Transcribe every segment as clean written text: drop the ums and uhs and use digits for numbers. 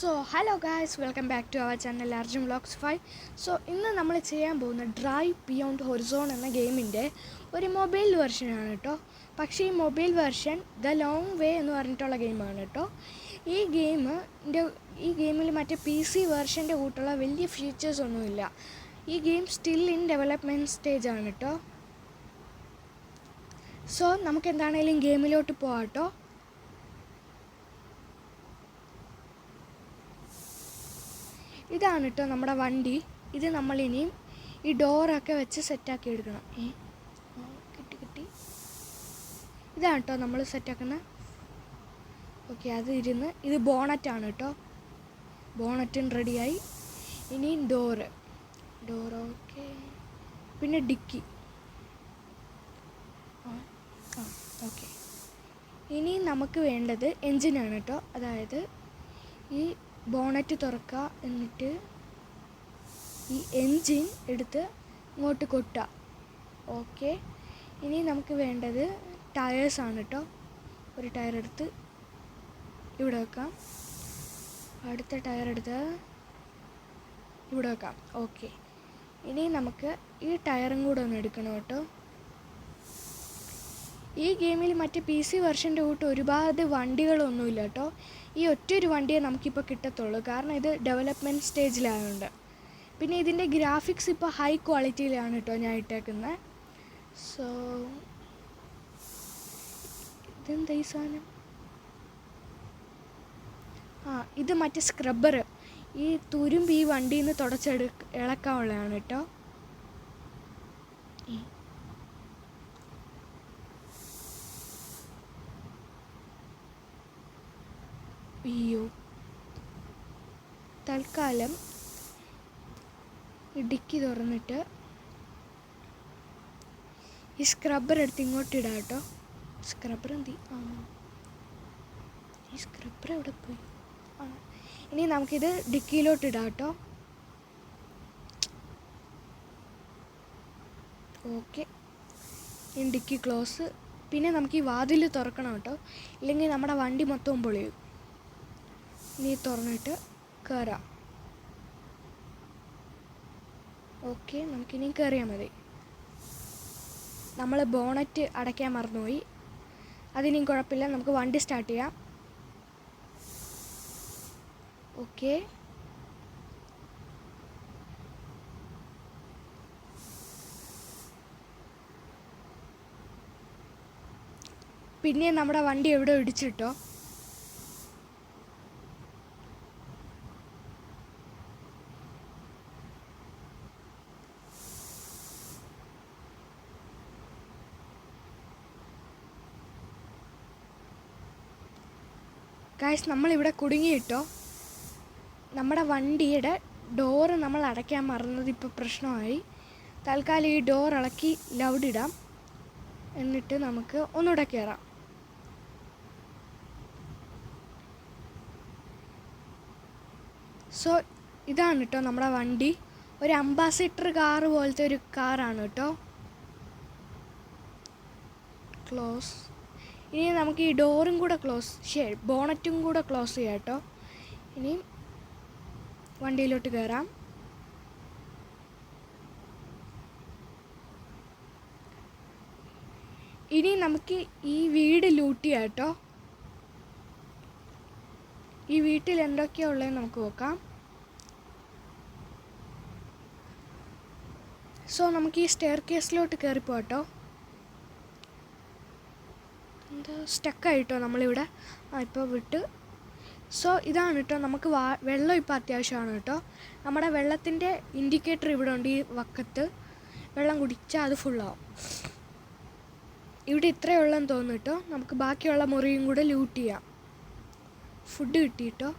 Hello guys, welcome back to our channel Arjun vlogs 5. ഇന്ന് നമ്മൾ ചെയ്യാൻ പോകുന്ന ഡ്രൈവ് ബിയോണ്ട് ഹൊറിസോൺ എന്ന ഗെയിമിൻ്റെ ഒരു മൊബൈൽ വെർഷനാണ് കേട്ടോ. പക്ഷേ ഈ mobile version the long way എന്ന് പറഞ്ഞിട്ടുള്ള ഗെയിമാണ് കേട്ടോ. ഈ ഗെയിമിൽ മറ്റേ PC വെർഷൻ്റെ കൂട്ടുള്ള വലിയ ഫീച്ചേഴ്സ് ഒന്നുമില്ല. ഈ game still in development stage ആണ് കേട്ടോ. നമുക്ക് എന്താണേലും ഗെയിമിലോട്ട് പോകാം കേട്ടോ. ഇതാണ് കേട്ടോ നമ്മുടെ വണ്ടി. ഇത് നമ്മളിനിയും ഈ ഡോറൊക്കെ വെച്ച് സെറ്റാക്കി എടുക്കണം. കിട്ടി. ഇതാണ് കേട്ടോ നമ്മൾ സെറ്റാക്കുന്നത്. ഓക്കെ, അത് ഇരുന്ന് ഇത് ബോണറ്റാണ് കേട്ടോ. ബോണറ്റും റെഡിയായി. ഇനിയും ഡോറ് ഓക്കെ. പിന്നെ ഡിക്കി. ഓക്കെ, ഇനി നമുക്ക് വേണ്ടത് എൻജിനാണ് കേട്ടോ. അതായത് ഈ ബോണറ്റ് തുറക്കുക, എന്നിട്ട് ഈ എൻജിൻ എടുത്ത് ഇങ്ങോട്ട് കൊട്ടുക. ഓക്കെ, ഇനി നമുക്ക് വേണ്ടത് ടയേഴ്സാണ് കേട്ടോ. ഒരു ടയർ എടുത്ത് ഇവിടെ വെക്കാം, അടുത്ത ടയർ എടുത്ത് ഇവിടെ വെക്കാം. ഓക്കെ, ഇനി നമുക്ക് ഈ ടയറും കൂടെ ഒന്ന് എടുക്കണം കേട്ടോ. ഈ ഗെയിമിൽ മറ്റേ PC വെർഷൻ്റെ കൂട്ട് ഒരുപാട് വണ്ടികളൊന്നുമില്ല കേട്ടോ. ഈ ഒറ്റൊരു വണ്ടിയെ നമുക്കിപ്പോൾ കിട്ടത്തുള്ളൂ, കാരണം ഇത് ഡെവലപ്മെൻറ്റ് സ്റ്റേജിലായതുകൊണ്ട്. പിന്നെ ഇതിൻ്റെ ഗ്രാഫിക്സ് ഇപ്പോൾ ഹൈ ക്വാളിറ്റിയിലാണ് കേട്ടോ ഞാൻ ഇട്ടേക്കുന്നത്. ഇതെന്താ ഈ സാധനം? ഇത് മറ്റേ സ്ക്രബ്ബർ, ഈ തുരുമ്പ് ഈ വണ്ടിയിൽ നിന്ന് ഇളക്കാനുള്ളതാണ് കേട്ടോ. അയ്യോ, തൽക്കാലം ഡിക്കി തുറന്നിട്ട് ഈ സ്ക്രബ്ബർ എടുത്ത് ഇങ്ങോട്ട് ഇടാം കേട്ടോ. സ്ക്രബ്ബർ ഈ സ്ക്രബ്ബർ എവിടെ പോയി? ഇനി നമുക്കിത് ഡിക്കിയിലോട്ട് ഇടാം കേട്ടോ. ഓക്കെ, ഇനി ഡിക്കി ക്ലോസ്. പിന്നെ നമുക്ക് ഈ വാതിൽ തുറക്കണം കേട്ടോ, ഇല്ലെങ്കിൽ നമ്മുടെ വണ്ടി മൊത്തവും പൊളിയും. ഇനി തുറന്നിട്ട് കയറാം. ഓക്കെ, നമുക്കിനി കയറിയാൽ മതി. നമ്മൾ ബോണറ്റ് അടയ്ക്കാൻ മറന്നുപോയി. അതിനും കുഴപ്പമില്ല, നമുക്ക് വണ്ടി സ്റ്റാർട്ട് ചെയ്യാം. ഓക്കെ, പിന്നെ നമ്മുടെ വണ്ടി എവിടെ ഇടിച്ചിട്ടോ. ഗായ്സ്, നമ്മളിവിടെ കുടുങ്ങിയിട്ടോ. നമ്മുടെ വണ്ടിയുടെ ഡോറ് നമ്മൾ അടയ്ക്കാൻ മറന്നത് ഇപ്പോൾ പ്രശ്നമായി. തൽക്കാലം ഈ ഡോർ ഇളക്കി ലൗഡിടാം, എന്നിട്ട് നമുക്ക് ഒന്നുകൂടെ കയറാം. ഇതാണ് കേട്ടോ നമ്മുടെ വണ്ടി. ഒരു അംബാസിഡർ കാറ് പോലത്തെ ഒരു കാറാണ് കേട്ടോ. ക്ലോസ്. ഇനി നമുക്ക് ഈ ഡോറും കൂടെ ബോണറ്റും കൂടെ ക്ലോസ് ചെയ്യാം കേട്ടോ. ഇനി വണ്ടിയിലോട്ട് കയറാം. ഇനി നമുക്ക് ഈ വീട് ലൂട്ട് ചെയ്യാം കേട്ടോ. ഈ വീട്ടിൽ എന്തൊക്കെയാണ് ഉള്ളതെന്ന് നമുക്ക് നോക്കാം. നമുക്ക് ഈ സ്റ്റെയർ കേസിലോട്ട് കയറിപ്പോ കേട്ടോ. സ്റ്റക്കായിട്ടോ നമ്മളിവിടെ. ഇപ്പോൾ വിട്ട്. ഇതാണ് കേട്ടോ, നമുക്ക് വെള്ളം ഇപ്പോൾ അത്യാവശ്യമാണ് കേട്ടോ. നമ്മുടെ വെള്ളത്തിൻ്റെ ഇൻഡിക്കേറ്റർ ഇവിടെ ഉണ്ട്. ഈ വക്കത്ത് വെള്ളം കുടിച്ചാൽ അത് ഫുള്ളാവും. ഇവിടെ ഇത്രയേ ഉള്ളെന്ന് തോന്നുന്നു കേട്ടോ. നമുക്ക് ബാക്കിയുള്ള മുറിയും കൂടെ ലൂട്ട് ചെയ്യാം. ഫുഡ് കിട്ടിയിട്ടോ,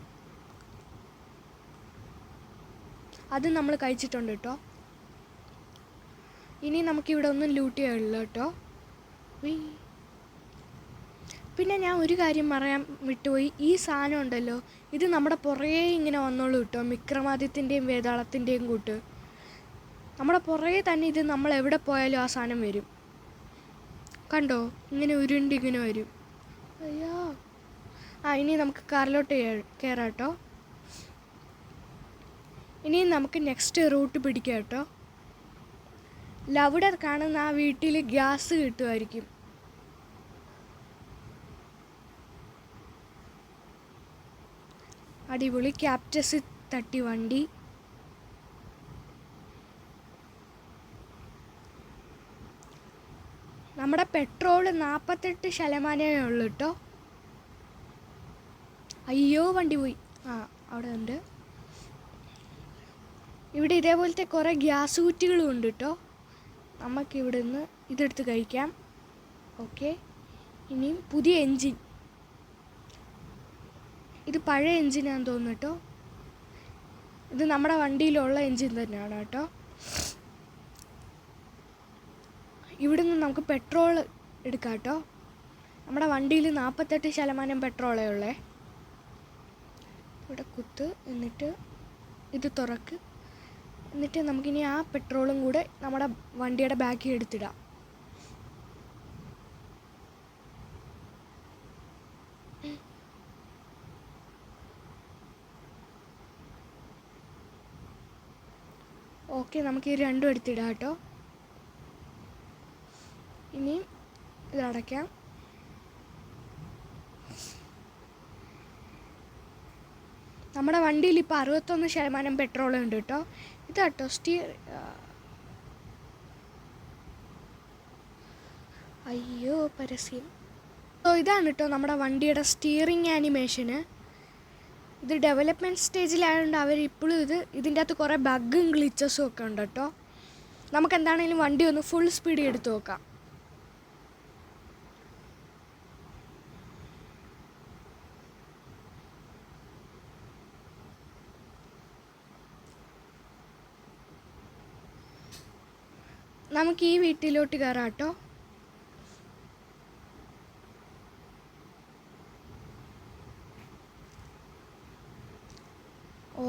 അത് നമ്മൾ കഴിച്ചിട്ടുണ്ട് കേട്ടോ. ഇനി നമുക്കിവിടെ ഒന്നും ലൂട്ട് ചെയ്യാനില്ല കേട്ടോ. പിന്നെ ഞാൻ ഒരു കാര്യം പറയാൻ വിട്ടുപോയി. ഈ സാധനം ഉണ്ടല്ലോ, ഇത് നമ്മുടെ പുറകെ ഇങ്ങനെ വന്നോളൂ കേട്ടോ. വിക്രമാദിത്യൻ്റെയും വേതാളത്തിൻ്റെയും കൂട്ട് നമ്മുടെ പുറകെ തന്നെ ഇത് നമ്മൾ എവിടെ പോയാലും ആ സാധനം വരും. കണ്ടോ, ഇങ്ങനെ ഉരുണ്ടിങ്ങനെ വരും. അയ്യോ, ഇനി നമുക്ക് കാറിലോട്ട് കയറാം കേട്ടോ. ഇനിയും നമുക്ക് നെക്സ്റ്റ് റൂട്ട് പിടിക്കാം കേട്ടോ. അവിടെ കാണുന്ന ആ വീട്ടിൽ ഗ്യാസ് കിട്ടുമായിരിക്കും. അടിപൊളി. ക്യാപ്റ്റസ് തട്ടി വണ്ടി. നമ്മുടെ പെട്രോൾ 48% ഉള്ളൂ കേട്ടോ. അയ്യോ വണ്ടി പോയി. അവിടെ ഉണ്ട്. ഇവിടെ ഇതേപോലത്തെ കുറേ ഗ്യാസ് കുറ്റികളും ഉണ്ട് കേട്ടോ. നമുക്കിവിടെ നിന്ന് ഇതെടുത്ത് കഴിക്കാം. ഓക്കെ. ഇനിയും പുതിയ എൻജിൻ. ഇത് പഴയ എൻജിനാണെന്ന് തോന്നുന്നു കേട്ടോ. ഇത് നമ്മുടെ വണ്ടിയിലുള്ള എൻജിൻ തന്നെയാണ് കേട്ടോ. ഇവിടെ നിന്ന് നമുക്ക് പെട്രോൾ എടുക്കാം കേട്ടോ. നമ്മുടെ വണ്ടിയിൽ 48% പെട്രോളേ ഉള്ളേ. ഇവിടെ കുത്ത്. എന്നിട്ട് ഇത് തുറക്ക്. എന്നിട്ട് നമുക്കിനി ആ പെട്രോളും കൂടെ നമ്മുടെ വണ്ടിയുടെ ബാക്കിൽ എടുത്തിടാം. ഓക്കെ, നമുക്ക് ഈ രണ്ടും എടുത്തിടാം കേട്ടോ. ഇനി ഇതടയ്ക്കാം. നമ്മുടെ വണ്ടിയിൽ ഇപ്പോൾ 61% പെട്രോൾ ഉണ്ട് കേട്ടോ. ഇതാട്ടോ അയ്യോ പരസ്യം. ഇതാണ് കേട്ടോ നമ്മുടെ വണ്ടിയുടെ സ്റ്റിയറിംഗ് ആനിമേഷന്. ഇത് ഡെവലപ്മെൻറ്റ് സ്റ്റേജിലായതുകൊണ്ട് അവരിപ്പോഴും ഇതിൻ്റെ അകത്ത് കുറേ ബഗ്ഗും ഗ്ലിച്ചസും ഒക്കെ ഉണ്ട് കേട്ടോ. നമുക്ക് എന്താണെങ്കിലും വണ്ടി ഒന്ന് ഫുൾ സ്പീഡിൽ എടുത്ത് നോക്കാം. നമുക്ക് ഈ വീട്ടിലോട്ട് കയറാം കേട്ടോ.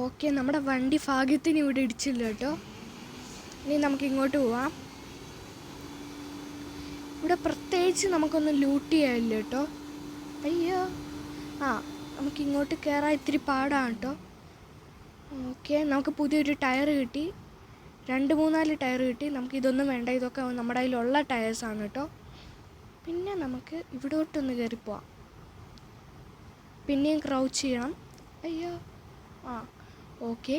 ഓക്കെ, നമ്മുടെ വണ്ടി ഭാഗ്യത്തിന് ഇവിടെ ഇടിച്ചില്ല കേട്ടോ. ഇനി നമുക്ക് ഇങ്ങോട്ട് പോവാം. ഇവിടെ പ്രത്യേകിച്ച് നമുക്കൊന്നും ലൂട്ട് ചെയ്യാനില്ല കേട്ടോ. അയ്യോ, നമുക്ക് ഇങ്ങോട്ട് കയറാൻ ഇത്തിരി പാടാണ് കേട്ടോ. ഓക്കെ, നമുക്ക് പുതിയൊരു ടയർ കിട്ടി. 2-3-4 ടയർ കിട്ടി. നമുക്ക് ഇതൊന്നും വേണ്ട, ഇതൊക്കെ നമ്മുടെ കയ്യിലുള്ള ടയേഴ്സാണ് കേട്ടോ. പിന്നെ നമുക്ക് ഇവിടോട്ടൊന്ന് കയറിപ്പോവാം. പിന്നെയും ക്രൗച്ച് ചെയ്യണം. അയ്യോ, ഓക്കെ.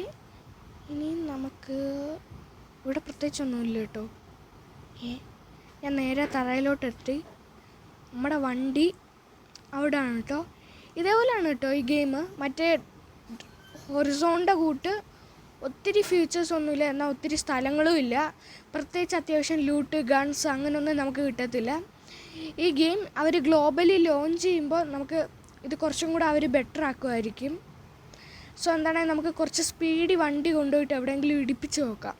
ഇനി നമുക്ക് ഇവിടെ പ്രത്യേകിച്ചൊന്നുമില്ല കേട്ടോ. ഞാൻ നേരെ തറയിലോട്ടെത്തി. നമ്മുടെ വണ്ടി അവിടെയാണ് കേട്ടോ. ഇതേപോലെയാണ് കേട്ടോ ഈ ഗെയിം. മറ്റേ ഹൊറിസോണിൻ്റെ കൂട്ട് ഒത്തിരി ഫീച്ചേഴ്സ് ഒന്നുമില്ല, എന്നാൽ ഒത്തിരി സ്ഥലങ്ങളും ഇല്ല. പ്രത്യേകിച്ച് അത്യാവശ്യം ലൂട്ട്, ഗൺസ് അങ്ങനെയൊന്നും നമുക്ക് കിട്ടത്തില്ല. ഈ ഗെയിം അവർ ഗ്ലോബലി ലോഞ്ച് ചെയ്യുമ്പോൾ നമുക്ക് ഇത് കുറച്ചും കൂടെ അവർ ബെറ്റർ ആക്കുമായിരിക്കും. സോ എന്താണെങ്കിൽ നമുക്ക് കുറച്ച് സ്പീഡിൽ വണ്ടി കൊണ്ടുപോയിട്ട് എവിടെയെങ്കിലും ഇടിപ്പിച്ച് നോക്കാം.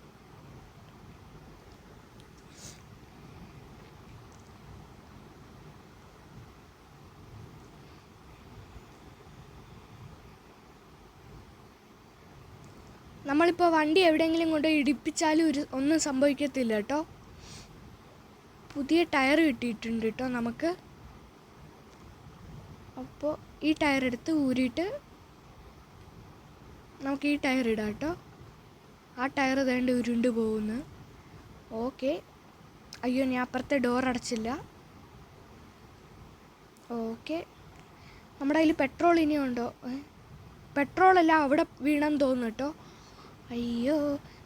നമ്മളിപ്പോൾ വണ്ടി എവിടെയെങ്കിലും കൊണ്ട് ഇടിപ്പിച്ചാലും ഒന്നും സംഭവിക്കത്തില്ല കേട്ടോ. പുതിയ ടയർ കിട്ടിയിട്ടുണ്ട് കേട്ടോ നമുക്ക്. അപ്പോൾ ഈ ടയർ എടുത്ത് ഊരിയിട്ട് നമുക്ക് ഈ ടയർ ഇടാം കേട്ടോ. ആ ടയർ വേണ്ട ഉരുണ്ട് പോകുന്നു. ഓക്കെ. അയ്യോ, ഞാൻ അപ്പുറത്തെ ഡോർ അടച്ചില്ല. ഓക്കെ, നമ്മുടെ കയ്യിൽ പെട്രോൾ ഇനിയും ഉണ്ടോ? പെട്രോളെല്ലാം അവിടെ വീണെന്ന് തോന്നുന്നു കേട്ടോ. അയ്യോ,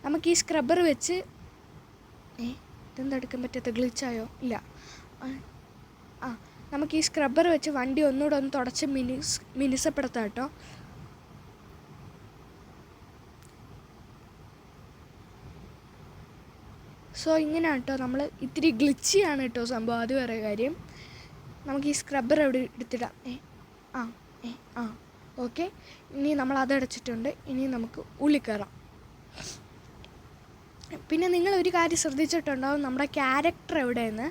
നമുക്ക് ഈ സ്ക്രബ്ബർ വെച്ച് ഇതെന്താ എടുക്കാൻ പറ്റാത്ത ഗ്ലിച്ചായോ? ഇല്ല. നമുക്ക് ഈ സ്ക്രബ്ബർ വെച്ച് വണ്ടി ഒന്നുകൂടെ ഒന്ന് തുടച്ച് മിനുസപ്പെടുത്താം കേട്ടോ. സോ ഇങ്ങനെയാണ് കേട്ടോ. നമ്മൾ ഇത്തിരി ഗ്ലിച്ചിയാണ് കേട്ടോ സംഭവം, അത് വേറെ കാര്യം. നമുക്ക് ഈ സ്ക്രബ്ബർ എവിടെ എടുത്തിടാം. ഓക്കെ, ഇനി നമ്മൾ അതടച്ചിട്ടുണ്ട്. ഇനി നമുക്ക് ഉള്ളിൽ കയറാം. പിന്നെ നിങ്ങളൊരു കാര്യം ശ്രദ്ധിച്ചിട്ടുണ്ടാവും, നമ്മുടെ ക്യാരക്ടർ എവിടെയെന്ന്.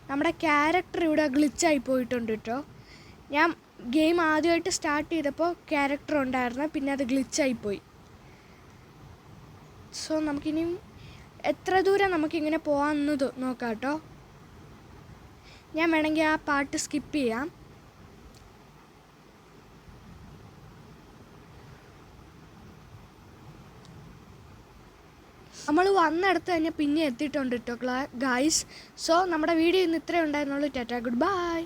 നമ്മുടെ ക്യാരക്ടർ ഇവിടെ ഗ്ലിച്ചായി പോയിട്ടുണ്ട് കേട്ടോ. ഞാൻ ഗെയിം ആദ്യമായിട്ട് സ്റ്റാർട്ട് ചെയ്തപ്പോൾ ക്യാരക്ടർ ഉണ്ടായിരുന്നു, പിന്നെ അത് ഗ്ലിച്ചായിപ്പോയി. സോ നമുക്കിനിയും എത്ര ദൂരം നമുക്കിങ്ങനെ പോകാമെന്ന് നോക്കാം കേട്ടോ. ഞാൻ വേണമെങ്കിൽ ആ പാട്ട് സ്കിപ്പ് ചെയ്യാം. നമ്മൾ വന്നിടത്ത് തന്നെ പിന്നെ എത്തിയിട്ടുണ്ട് കേട്ടോ ഗായ്സ്. സോ നമ്മുടെ വീഡിയോ ഇന്ന് ഇത്രയേ ഉണ്ടായിരുന്നുള്ളൂ. Tata, good bye.